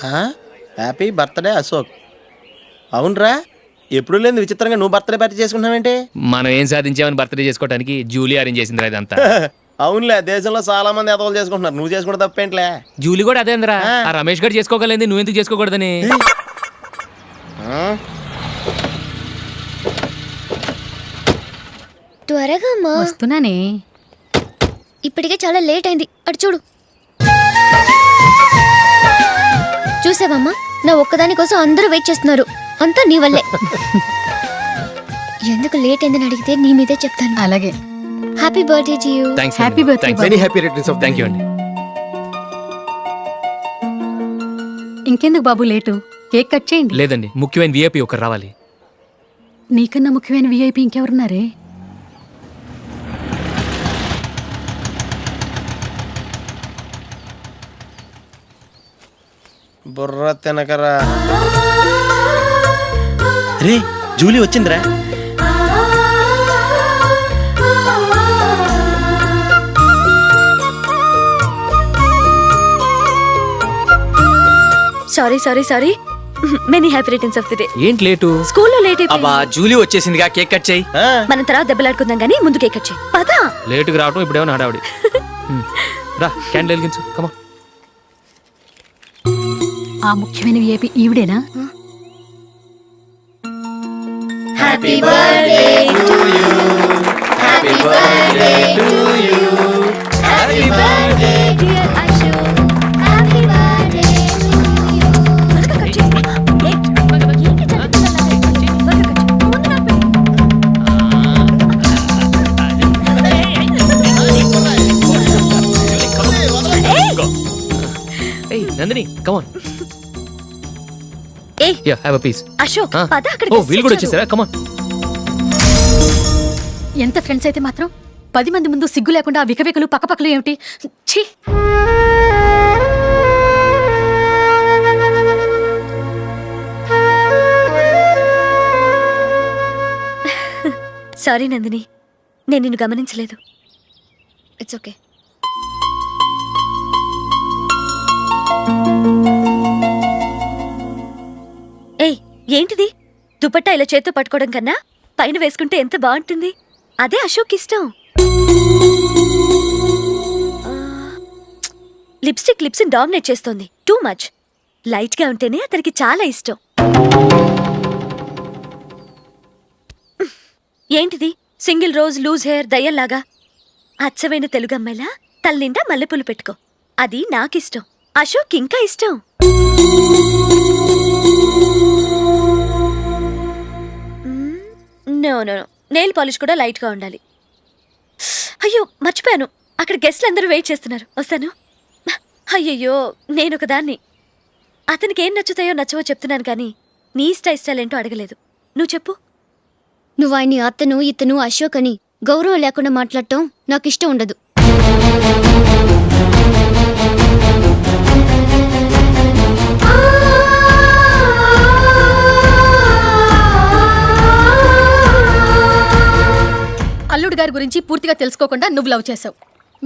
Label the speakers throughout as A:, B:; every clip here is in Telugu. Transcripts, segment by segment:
A: Happy birthday Ashok. అవునరా, ఎప్పుడు లేదు విచిత్రంగా నువ్వు బర్త్డే పార్టీ చేసుకుంటున్నావేంటి?
B: మనం ఏం సాధించామని బర్త్డే చేసుకోవడానికి జూలీ అరేంజ్ చేసిందిరా ఇదంతా.
A: అవునులే, దేశంలో చాలా మంది ఎదవలు చేసుకుంటున్నారు, నువ్వు చేసుకుంటే తప్పేంట్లే.
B: జూలీ కూడా అదేంద్రా, ఆ రమేష్ గారు చేసుకోగలేదు, నువ్వు ఎందుకు చేసుకోకూడదని.
C: త్వరగా అమ్మా.
D: వస్తున్నానే.
C: ఇప్పటికే చాలా లేట్ అయింది, అటు చూడు. చూసావమ్మా, నా ఒక్కదాని కోసం అందరూ వెయిట్ చేస్తున్నారు, అంతా నీ వల్లే. ఎందుకు లేట్ అయిందని అడిగితే నీ మీదే చెప్తాను.
D: అలాగే.
C: Happy birthday to you.
D: Happy birthday.
E: Many happy returns of
B: thank you అండి.
D: ఇంకెందుకు బాబు లేటు, కేక్ కట్ చేయండి.
B: లేదండి, ముఖ్యమైన విఐపి ఒకరు రావాలి.
D: నీకన్నా ముఖ్యమైన విఐపి ఇంకెవరున్నారే?
A: బుర్ర తినకరా. రే, జూలీ వచ్చిందిరా.
C: Sorry sorry sorry, many happy returns of the day.
B: ఏంటి లేటు?
C: స్కూల్లో లేట్
E: అబ్బా,
C: అయిపోయింది.
E: జూలీ వచ్చేసిందిగా, కేక్ కట్ చేయి.
C: మనం తర్వాత దెబ్బలాడుకుందాం గానీ ముందు కేక్ కట్ చేయి. పద.
B: లేటుగా రావటం ఇప్పుడేమో హడావిడి. రా, క్యాండిల్ వెలిగించు, కమా.
D: ఆ ముఖ్యమైన విఐపి ఈవిడేనా?
C: Happy birthday to you, happy birthday to you, happy birthday dear Ashok, happy birthday to you. త్వరగా కట్ చేయి. ఏంటి చదువుతున్నావు? త్వరగా కట్ చేయి. ముందు నా పెళ్ళి.
B: ఏయ్ నందిని, కమాన్.
C: ఏయ్
B: yeah, have a piece.
C: Ashok, పద అక్కడికి.
B: ఓ, వీళ్ళు కూడా వచ్చేసారా? కమాన్.
D: ఎంత ఫ్రెండ్స్ అయితే మాత్రం 10 మంది ముందు సిగ్గు లేకుండా ఆ వికవికలు పక్కపక్కలు ఏమిటి? ఛీ!
C: సారీ నందిని, నేను నిన్ను గమనించలేదు. It's okay. ఏయ్, ఏంటిది? దుపట్టా ఇలా చేత్తో పట్టుకోవడం కన్నా పైన వేసుకుంటే ఎంత బాగుంటుంది. అదే అశోక్ ఇష్టం. లిప్స్టిక్ లిప్స్ డామినేట్ చేస్తోంది, టూ మచ్. లైట్ గా ఉంటేనే అతనికి చాలా ఇష్టం. ఏంటిది? సింగిల్ రోజ్ లూజ్ హెయిర్ దయ్యంలాగా. అచ్చమైన తెలుగు అమ్మాయిలా తల్లిండా మల్లెపూలు పెట్టుకో, అది నాకిష్టం. అశోక్ ఇంకా ఇష్టం. No no no, nail polish కూడా లైట్ గా ఉండాలి. అయ్యో మర్చిపోయాను, అక్కడ గెస్ట్లు అందరూ వెయిట్ చేస్తున్నారు, వస్తాను. అయ్యయ్యో, నేను ఒకదాన్ని. అతనికి ఏం నచ్చుతాయో నచ్చవో చెప్తున్నాను కానీ నీ ఇష్టాలేంటో అడగలేదు. నువ్వు చెప్పు.
F: నువ్వు ఆయన్ని అతను ఇతను అశోక్ అని గౌరవం లేకుండా మాట్లాడటం నాకు ఇష్టం ఉండదు.
D: అల్లుడు గారి గురించి పూర్తిగా తెలుసుకోకుండా నువ్వు లవ్ చేసావు,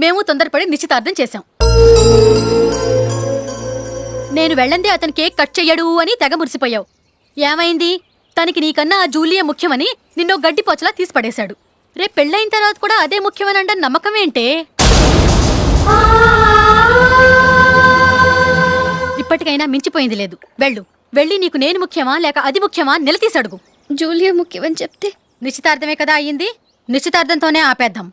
D: మేము తొందరపడి నిశ్చితార్థం చేశాం. నేను వెళ్ళందే అతను కేక్ కట్ చెయ్యడు అని తెగ మురిసిపోయావు. ఏమైంది? తనకి నీకన్నా ఆ జూలియే ముఖ్యమని నిన్నో గడ్డిపోచలా తీసిపడేశాడు. రేపు పెళ్ళైన తర్వాత కూడా అదే ముఖ్యమని అంటే నమ్మకం ఏంటే? ఇప్పటికైనా మించిపోయింది లేదు. వెళ్ళి నీకు నేను ముఖ్యమా లేక అది ముఖ్యమా నిలదీసడుగు.
F: జూలియా ముఖ్యమని చెప్తే
D: నిశ్చితార్థమే కదా అయ్యింది, నిశ్చితార్థంతోనే ఆపేద్దాం.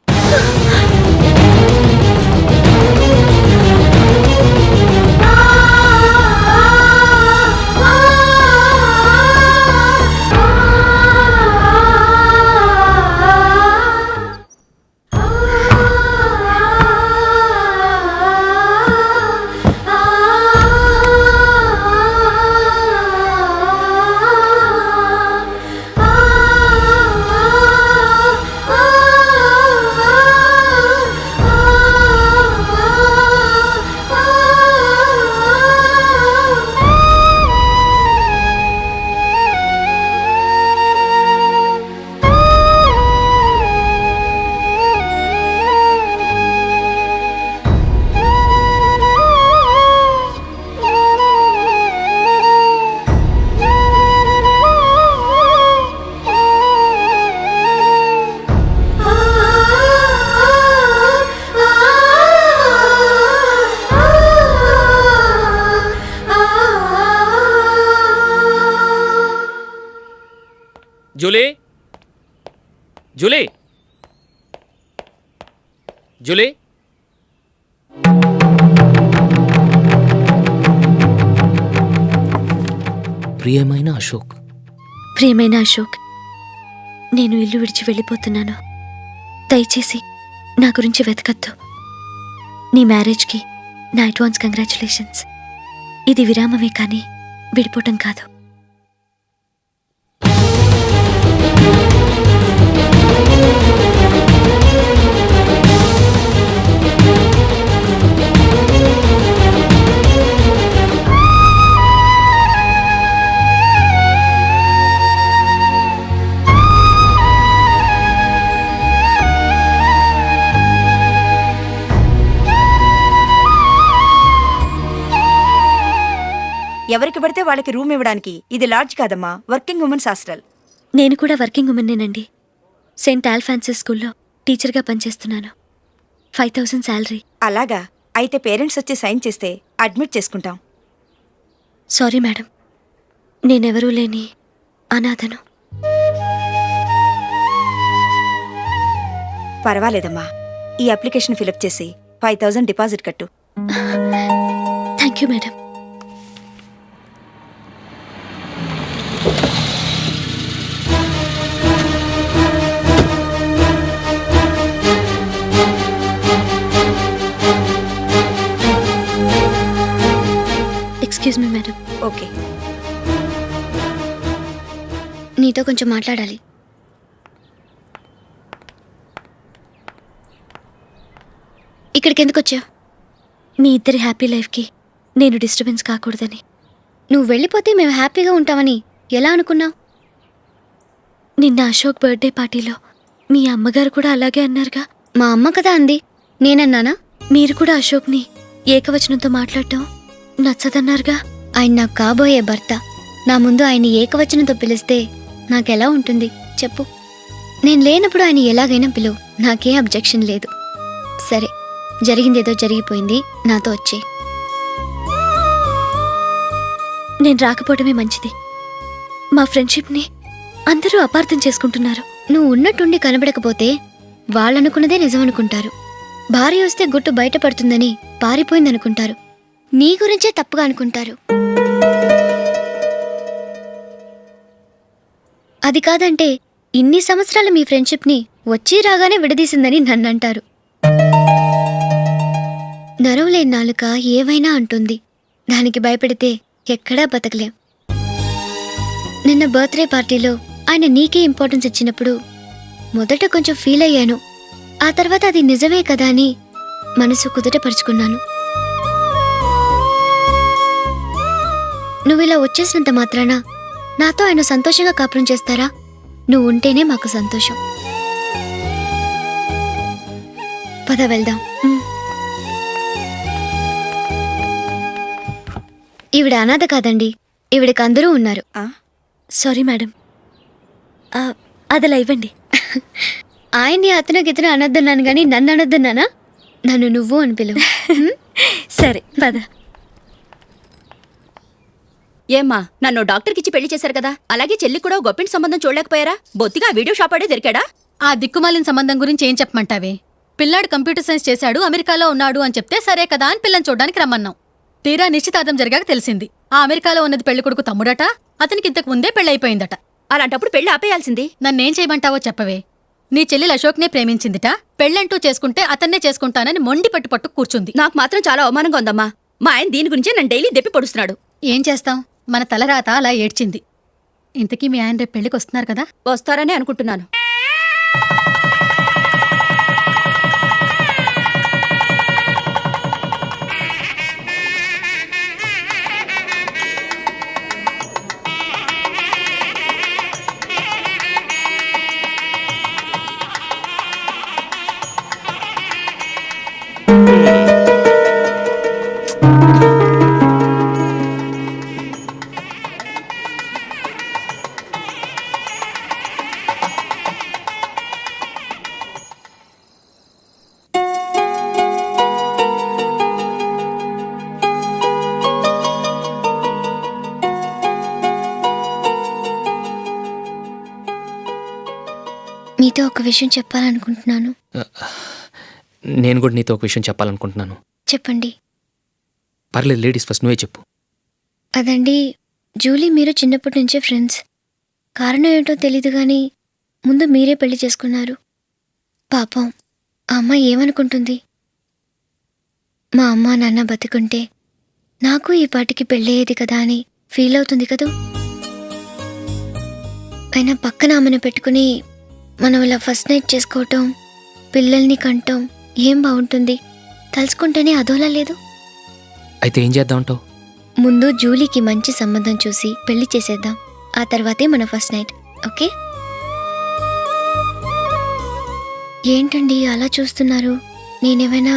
B: జూలీ జూలీ జూలీ ప్రియమైన అశోక్.
C: ప్రియమైన అశోక్, నేను ఇల్లు విడిచి వెళ్ళిపోతున్నాను. దయచేసి నా గురించి వెతకద్దు. నీ మ్యారేజ్కి నా అడ్వాన్స్ కంగ్రాచులేషన్స్. ఇది విరామమే కానీ విడిపోవటం కాదు.
G: ఎవరికి పడితే వాళ్ళకి రూమ్ ఇవ్వడానికి ఇది లాడ్జ్ కాదమ్మా, వర్కింగ్ ఉమెన్స్ హాస్టల్.
C: నేను కూడా వర్కింగ్ ఉమెన్నేనండి. సెయింట్ ఆల్ఫాన్సెస్ స్కూల్లో టీచర్గా పనిచేస్తున్నాను. 5000 శాలరీ.
G: అలాగా, అయితే పేరెంట్స్ వచ్చి సైన్ చేస్తే అడ్మిట్ చేసుకుంటాం.
C: సారీ మేడం, నేనెవరూ లేని అనాథను.
G: పర్వాలేదమ్మా, ఈ అప్లికేషన్ ఫిలప్ చేసి 5000 డిపాజిట్ కట్టు.
C: Thank you madam. Excuse me madam.
G: Okay.
F: నీతో కొంచెం మాట్లాడాలి. ఇక్కడికి ఎందుకు వచ్చావు?
C: మీ ఇద్దరి హ్యాపీ లైఫ్కి నేను డిస్టర్బెన్స్ కాకూడదని.
F: నువ్వు వెళ్ళిపోతే మేము హ్యాపీగా ఉంటామని ఎలా అనుకున్నావు?
C: నిన్న అశోక్ బర్త్డే పార్టీలో మీ అమ్మగారు కూడా అలాగే అన్నారుగా.
F: మా అమ్మ కదా అంది, నేనన్నానా?
C: మీరు కూడా అశోక్ని ఏకవచనంతో మాట్లాడటం నచ్చదన్నారుగా.
F: ఆయన నాకు కాబోయే భర్త. నా ముందు ఆయన్ని ఏకవచనంతో పిలిస్తే నాకెలా ఉంటుంది చెప్పు? నేను లేనప్పుడు ఆయన ఎలాగైనా పిలువు, నాకేం అబ్జెక్షన్ లేదు. సరే, జరిగిందేదో జరిగిపోయింది, నాతో వచ్చే.
C: నేను రాకపోవడమే మంచిది. మా ఫ్రెండ్షిప్ని అందరూ అపార్థం చేసుకుంటున్నారు.
F: నువ్వు ఉన్నట్టుండి కనబడకపోతే వాళ్ళనుకున్నదే నిజమనుకుంటారు. భార్య వస్తే గుట్టు బయటపడుతుందని పారిపోయిందనుకుంటారు. నీ గురించే తప్పుగా అనుకుంటారు. అది కాదంటే ఇన్ని సంవత్సరాలు మీ ఫ్రెండ్షిప్ని వచ్చి రాగానే విడదీసిందని నన్నంటారు. నరవలేని నాలుక ఏవైనా అంటుంది. దానికి భయపడితే ఎక్కడా బతకలేం. నిన్న బర్త్డే పార్టీలో ఆయన నీకే ఇంపార్టెన్స్ ఇచ్చినప్పుడు మొదట కొంచెం ఫీల్ అయ్యాను. ఆ తర్వాత అది నిజమే కదా అని మనసు కుదుటపరుచుకున్నాను. నువ్విలా వచ్చేసినంత మాత్రాన నాతో ఆయన సంతోషంగా కాపురం చేస్తారా? నువ్వు ఉంటేనే మాకు సంతోషం. పద వెళ్దాం. ఈవిడ అనాథ కాదండి, ఈవిడకి అందరూ ఉన్నారు.
C: సారీ మేడం, అదలా ఇవ్వండి.
F: ఆయన్ని అతను గితను అనొద్దన్నాను గాని నన్ను అనొద్దన్నానా? నన్ను నువ్వు అని పిలువు.
C: సరే పద.
H: ఏమ్మా, నన్ను డాక్టర్కిచ్చి పెళ్లి చేశారు కదా, అలాగే చెల్లి కూడా గొప్పింటి సంబంధం చూడలేకపోయారా? బొత్తిగా ఆ వీడియో షాప్ ఆడే దొరికాడా?
D: ఆ దిక్కుమాలిన సంబంధం గురించి ఏం చెప్పమంటావే? పిల్లాడు కంప్యూటర్ సైన్స్ చేశాడు, అమెరికాలో ఉన్నాడు అని చెప్తే సరే కదా అని పిల్లని చూడడానికి రమ్మన్నాం. తీరా నిశ్చితార్థం జరిగాక తెలిసింది ఆ అమెరికాలో ఉన్నది పెళ్లి కొడుకు తమ్ముడట, అతనికి ఇంతకు ముందే పెళ్ళైపోయిందట.
H: అలాంటప్పుడు పెళ్లి ఆపేయాల్సింది.
D: నన్నేం చేయమంటావో చెప్పవే? నీ చెల్లెలు అశోక్నే ప్రేమించిందిట, పెళ్ళంటూ చేసుకుంటే అతన్నే చేసుకుంటానని మొండి పట్టు కూర్చుంది.
H: నాకు మాత్రం చాలా అవమానంగా ఉందమ్మా. మా ఆయన దీని గురించే నన్ను డైలీ దెప్పి పొడుస్తున్నాడు.
D: ఏం చేస్తాం, మన తలరాత అలా ఏడ్చింది. ఇంతకీ మీ ఆయన రేపు పెళ్లికి వస్తున్నారు కదా?
H: వస్తారనే అనుకుంటున్నాను.
F: మీతో ఒక విషయం చెప్పాలనుకుంటున్నాను.
B: నేను కూడా నీతో ఒక విషయం చెప్పాలనుకుంటున్నాను.
F: చెప్పండి.
B: పర్లేదు, లేడీస్ ఫస్ట్, నువ్వే చెప్పు.
F: అదండి, జూలీ మీరు చిన్నప్పటి నుంచే ఫ్రెండ్స్. కారణం ఏంటో తెలీదు కానీ ముందు మీరే పెళ్లి చేసుకున్నారు. పాపం ఆ అమ్మాయి ఏమనుకుంటుంది? మా అమ్మ నాన్న బతికుంటే నాకు ఈ పాటికి పెళ్ళయ్యేది కదా అని ఫీల్ అవుతుంది కదూ. అయినా పక్కన ఆమెను పెట్టుకుని మనం ఇలా ఫస్ట్ నైట్ చేసుకోవటం, పిల్లల్ని కంటం ఏం బాగుంటుంది? తలుచుకుంటేనే అదోలా లేదు.
B: అయితే ఏం చేద్దామంటావు?
F: ముందు జూలీకి మంచి సంబంధం చూసి పెళ్లి చేసేద్దాం. ఆ తర్వాతే మన ఫస్ట్ నైట్. ఓకే? ఏంటండి అలా చూస్తున్నారు? నేనేమైనా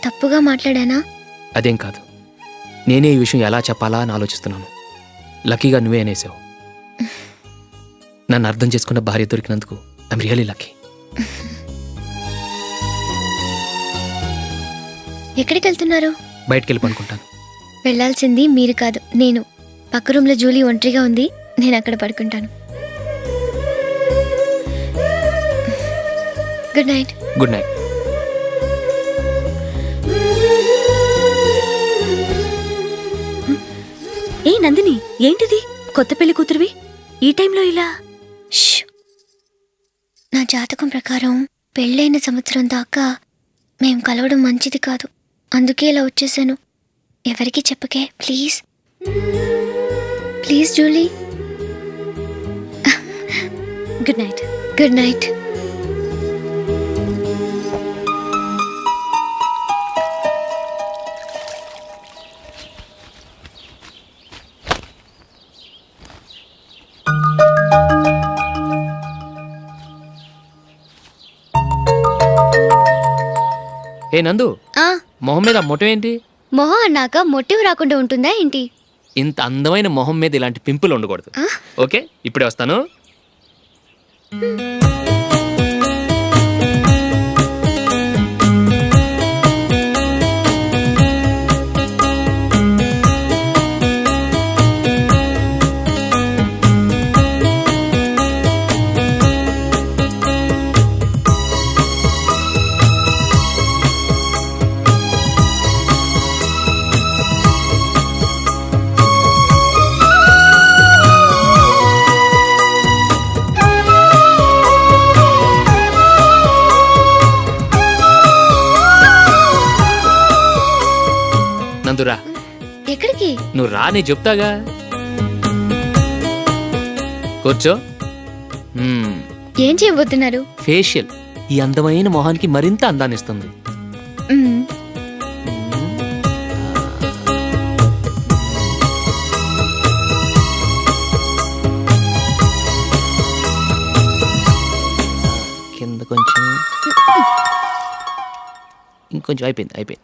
F: తప్పుగా మాట్లాడానా?
B: అదేం కాదు, నేనే ఈ విషయం ఎలా చెప్పాలా అని ఆలోచిస్తున్నాను. లక్కీగా నువ్వే అనేసావు. నన్ను అర్థం చేసుకున్న భార్య దొరికినందుకు ఐఎమ్ రియలీ లక్కీ.
F: ఎక్కడికి వెళ్తున్నారు?
B: బయటికి వెళ్ళి పడుకుంటాను.
F: వెళ్ళాల్సింది మీరు కాదు, నేను. పక్క రూమ్లో జూలీ ఒంటరిగా ఉంది, నేను అక్కడ పడుకుంటాను. Good night.
B: Good night.
H: ఏ నందిని, ఏంటిది? కొత్త పెళ్లి కూతురువి ఈ టైంలో ఇలా?
F: ష్! నా జాతకం ప్రకారం పెళ్ళైన సంవత్సరం దాకా మేం కలవడం మంచిది కాదు. అందుకే ఇలా వచ్చేసాను. ఎవరికి చెప్పకే please. Please Julie.
H: Good night.
F: Good night.
B: ఏ నందు,
F: ఆ,
B: మొహం మీద మొటం ఏంటి?
F: మొహం అన్నాక మొటివ్ రాకుండా ఉంటుందా ఏంటి?
B: ఇంత అందమైన మొహం మీద ఇలాంటి పింపుల్ ఉండకూడదు. ఓకే, ఇప్పుడే వస్తాను. నందురా,
F: ఎక్కడికి?
B: నువ్వు రా, నేను చెప్తాగా. కూర్చో.
F: ఏం చేయబోతున్నారు?
B: ఫేషియల్ ఈ అందమైన మొహానికి మరింత అందాన్నిస్తుంది.
F: మ్మ్.
B: కింద కొంచెం, ఇంకొంచెం. అయిపోయింది.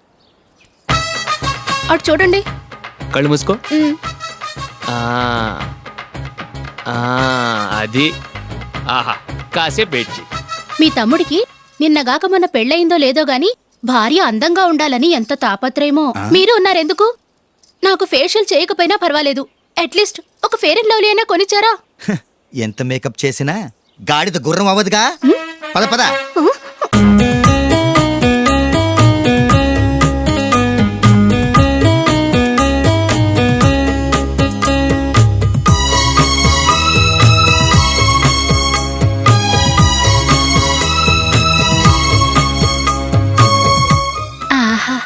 D: అటు చూడండి.
B: కళ్ళు మూసుకో.
F: మ్మ్.
B: ఆ, ఆ, అది. ఆహా, కాసేపు వెయిట్ చెయ్.
D: మీ తమ్ముడికి నిన్నగాక మొన్న పెళ్ళయిందో లేదో గాని భార్య అందంగా ఉండాలని ఎంత తాపత్రయమో. మీరు ఉన్నారెందుకు? నాకు ఫేషియల్ చేయకపోయినా పర్వాలేదు, అట్లీస్ట్ ఒక ఫేర్ అండ్ లవ్లీ అయినా కొనిచ్చారా?
I: ఎంత మేకప్ చేసినా గాడిద గుర్రం అవ్వదుగా. పద పద.
D: ఆహా.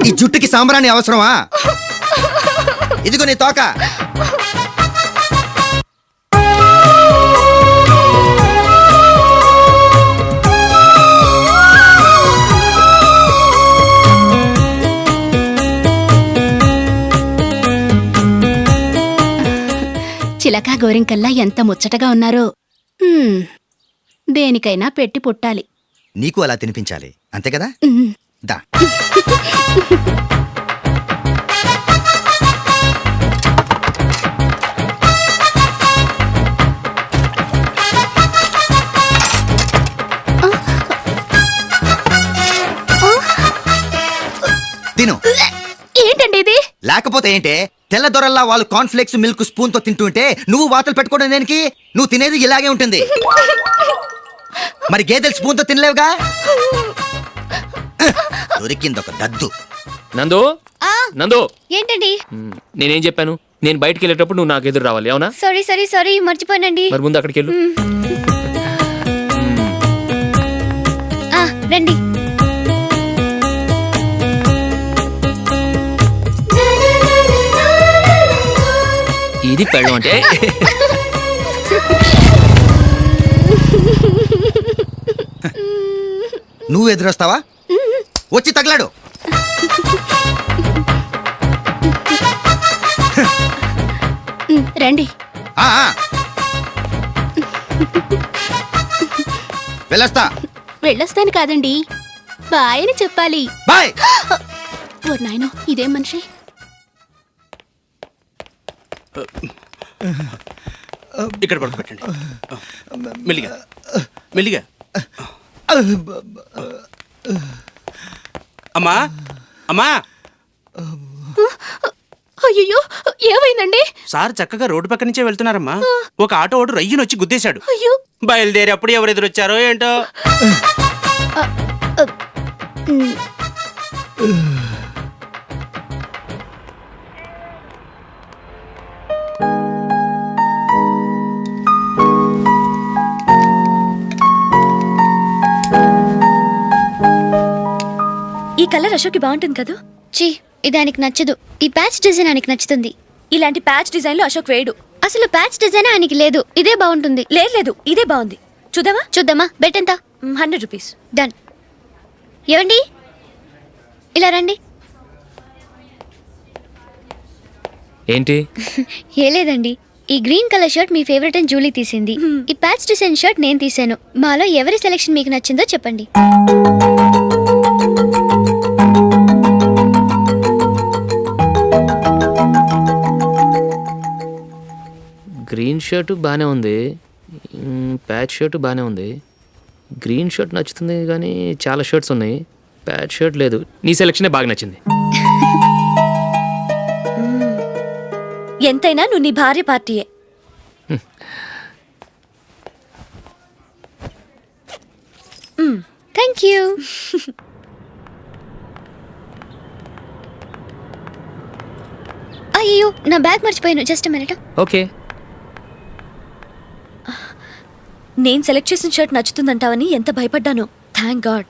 I: ఈ జుట్టుకి సాంబ్రాణి అవసరమా? ఇదిగో నీ తోక.
D: చిలకా గోరింకల్లా ఎంత ముచ్చటగా ఉన్నారో. దేనికైనా పెట్టి పుట్టాలి.
I: నీకు అలా తినిపించాలి, అంతే కదా? దా. తిను.
D: ఏంటండి ఇది?
I: లేకపోతే ఏంటే, తెల్లదొరల్లా వాళ్ళు కాన్ఫ్లెక్స్ మిల్క్ స్పూన్ తో తింటుంటే నువ్వు వాతలు పెట్టుకోవడం దేనికి? నువ్వు తినేది ఇలాగే ఉంటుంది. మరి గేదెలు స్పూన్ తో తినలేవుగా. దొరికింది ఒక దద్దు.
B: నందు నందు
F: ఏంటండి?
B: నేనేం చెప్పాను? నేను బయటికి వెళ్ళేటప్పుడు నువ్వు నాకు ఎదురు రావాలి, అవునా?
F: సారీ మర్చిపోయానండి.
B: మరి ముందు అక్కడికి వెళ్ళు.
F: రండి.
B: ఇది పెళ్ళం అంటే.
I: నువ్వు ఎదురొస్తావా? వచ్చి తగలాడు.
H: రండి.
I: ఆ, ఆ. వెళ్ళొస్తా.
H: వెళ్ళొస్తాను కాదండి, బాయ్ అని చెప్పాలి.
I: బాయ్.
H: ఓ నాయనో, ఇదేం మనిషి?
E: ఇక్కడ పడుకోబెట్టండి. మెల్లిగా మెల్లిగా. అమ్మా అమ్మా,
H: అయ్యో, ఏమైందండి?
E: సార్ చక్కగా రోడ్డు పక్క నుంచే వెళ్తున్నారమ్మా. ఒక ఆటో ఓడు రయ్యను వచ్చి గుద్దేశాడు.
H: అయ్యో.
E: బయలుదేరి అప్పుడు ఎవరు ఎదురొచ్చారో ఏంటో.
C: ఈ కలర్ అశోక్కి బాగుంటుంది కదా.
F: ఛీ, ఇది ఆయనకి నచ్చదు. ఈ ప్యాచ్ డిజైన్ ఆయనకి నచ్చుతుంది.
C: ఇలాంటి ప్యాచ్ డిజైన్ లో అశోక్ వేయడు.
F: అసలు ప్యాచ్ డిజైన్ ఆయనకి లేదు. ఇదే బాగుంటుంది.
C: లేదు, ఇదే బాగుంది. చూద్దామా?
F: చూద్దామా. బెట్ ఎంత?
C: 100 రూపీస్.
F: డన్. ఏవండి, ఇలా రండి.
B: ఏంటి?
F: ఏ లేదండి, ఈ గ్రీన్ కలర్ షర్ట్ మీ ఫేవరెట్ అని జూలీ తీసింది. ఈ ప్యాచ్ డిజైన్ షర్ట్ నేను తీసాను. మాలో ఎవరి సెలెక్షన్ మీకు నచ్చిందో చెప్పండి.
B: గ్రీన్ షర్ట్ బాగానే ఉంది, ప్యాచ్ షర్ట్ బాగానే ఉంది. గ్రీన్ షర్ట్ నచ్చుతుంది కానీ చాలా షర్ట్స్ ఉన్నాయి, ప్యాచ్ షర్ట్ లేదు. నీ సెలెక్షనే బాగా నచ్చింది.
C: ఎంతైనా నువ్వు నీ భార్య పార్టీయే.
F: Thank you. అయ్యో, నా బ్యాగ్ మర్చిపోయాను. Just minute.
B: ఓకే.
C: నేను సెలెక్ట్ చేసిన షర్ట్ నచ్చుతుందంటావని ఎంత భయపడ్డాను. థ్యాంక్ గాడ్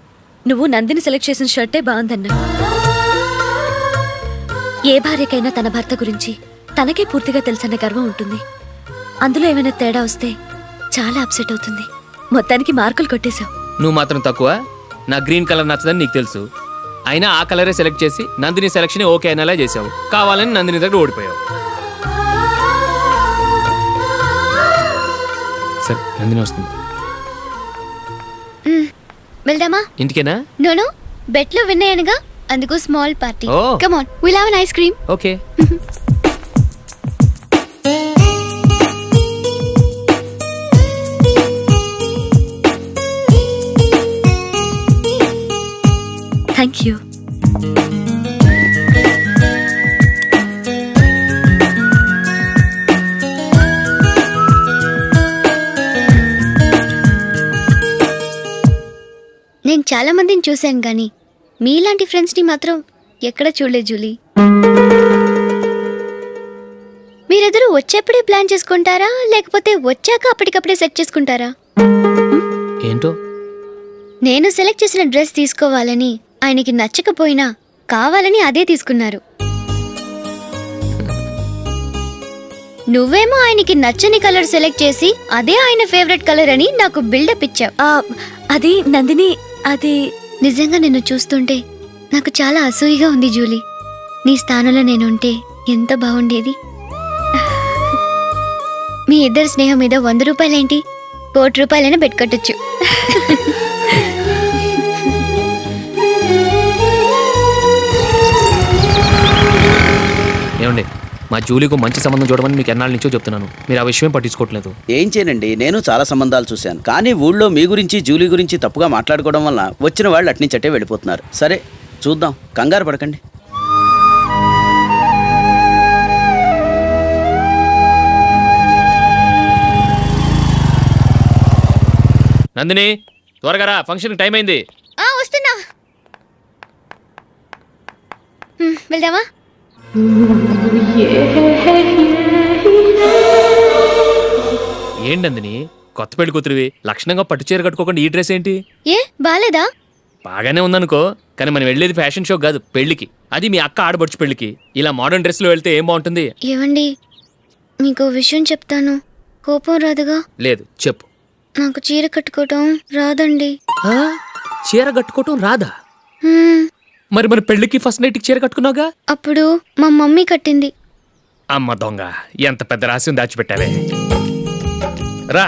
C: నువ్వు నందిని సెలెక్ట్ చేసిన షర్టే బాగుందన్నా. ఏ భార్యకైనా తన భర్త గురించి తనకే పూర్తిగా తెలుసన్న గర్వం ఉంటుంది. అందులో ఏమైనా తేడా వస్తే చాలా అప్సెట్ అవుతుంది. మొత్తానికి మార్కులు కొట్టేశావు.
B: నువ్వు మాత్రం తక్కువ. నా గ్రీన్ కలర్ నచ్చదని నీకు తెలుసు, అయినా ఆ కలరే సెలెక్ట్ చేసి నందిని సెలెక్షన్ ఓకే అయినలా చేసావు. కావాలని నందిని దగ్గర ఓడిపోయావు. సరే, నందిని వస్తుంది.
F: వెళ్దామా?
B: ఇంటికేనా?
F: నోను, బెట్లో విన్నాయనగా, అందుకు small party.
B: Oh.
F: Come on, will have an ice cream.
B: Okay.
C: Thank you.
F: నేను చాలా మందిని చూశాను కానీ మీలాంటి ఫ్రెండ్స్ని మాత్రం ఎక్కడ చూడలేదు జూలీ. మీరెదరూ వచ్చేప్పుడే ప్లాన్ చేసుకుంటారా, లేకపోతే వచ్చాక అప్పటికప్పుడే సెట్ చేసుకుంటారా?
B: ఏంటో?
F: నేను సెలెక్ట్ చేసిన డ్రెస్ తీసుకోవాలని ఆయనకి నచ్చకపోయినా కావాలని అదే తీసుకున్నారు. నువ్వేమో ఆయనకి నచ్చని కలర్ సెలెక్ట్ చేసి అదే ఆయన ఫేవరెట్ కలర్ అని నాకు బిల్డప్ ఇచ్చావు.
C: అది నందిని, అది
F: నిజంగా నిన్ను చూస్తుంటే నాకు చాలా అసూయగా ఉంది జూలీ. నీ స్థానంలో నేనుంటే ఎంత బాగుండేది. మీ ఇద్దరు స్నేహం మీద 100 రూపాయలేంటి, 1 కోటి రూపాయలైనా పెట్టుకట్టచ్చు.
B: ఏమండి, మా జూలీకు మంచి సంబంధం చూడమని మీకు ఎన్నాళ్ళ నుంచో చెప్తున్నాను, మీరు ఆ విషయం పట్టించుకోవట్లేదు.
J: ఏం చేయనండి, నేను చాలా సంబంధాలు చూశాను, కానీ ఊళ్ళో మీ గురించి జూలీ గురించి తప్పుగా మాట్లాడుకోవడం వల్ల వచ్చిన వాళ్ళు అట్నుంచటే వెళ్ళిపోతున్నారు. సరే చూద్దాం, కంగారు పడకండి.
B: నందిని త్వరగా రా, ఫంక్షన్ టైం అయింది.
F: వస్తున్నా. వెళ్దామా?
B: ఏంటి నందిని, కొత్త పెళ్లి కూతురివి, లక్షణంగా పట్టు చీర కట్టుకోకుండా ఈ డ్రెస్ ఏంటి?
F: ఏ బాలేదా?
B: బాగానే ఉందనుకో, కానీ మనం వెళ్ళేది ఫ్యాషన్ షో కాదు, పెళ్లికి. అది మీ అక్క ఆడబడుచు పెళ్లికి. ఇలా మోడర్న్ డ్రెస్లో వెళ్తే ఏం బాగుంటుంది?
F: ఏవండి, మీకు విషయం చెప్తాను, కోపం రాదుగా?
B: లేదు, చెప్పు.
F: నాకు చీర కట్టుకోవటం రాదండి.
B: చీర కట్టుకోవటం రాదా?
F: హ్మ్,
B: మరి మన పెళ్లికి ఫస్ట్ నైట్కి చీర కట్టుకున్నావుగా?
F: అప్పుడు మా మమ్మీ కట్టింది.
B: అమ్మ దొంగ, ఎంత పెద్ద రహస్యం దాచిపెట్టావే. రా.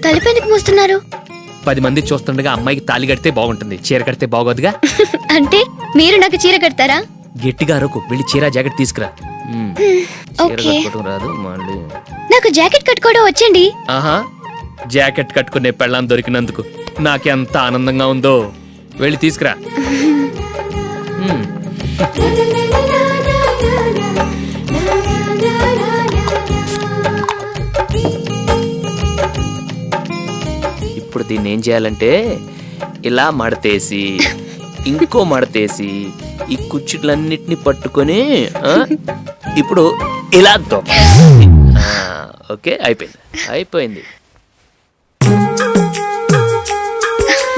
F: తలుపెందుకు మూస్తున్నారు?
B: 10 మంది చూస్తుండగా అమ్మాయికి తాళి కడితే బాగుంటుంది, చీర కడితే బాగోదుగా.
F: అంటే మీరు నాకు చీర కడతారా?
B: గట్టిగా అరకు, వెళ్ళి చీర జాకెట్ తీసుకురా. చీర
F: ఓకే.
B: కట్టుకోవటం రాదు మళ్ళీ.
F: నాకు జాకెట్ కట్టుకోవడం వచ్చండి.
B: ఆహా, జాకెట్ కట్టుకునే పెళ్ళాం దొరికినందుకు నాకెంత ఆనందంగా ఉందో. వెళ్ళి తీసుకురా. ఇప్పుడు దీన్ని ఏం చేయాలంటే ఇలా మడతేసి ఇంకో మడతేసి ఈ కుర్చీలన్నిటిని పట్టుకొని ఇప్పుడు ఇలా ఓకే, అయిపోయింది.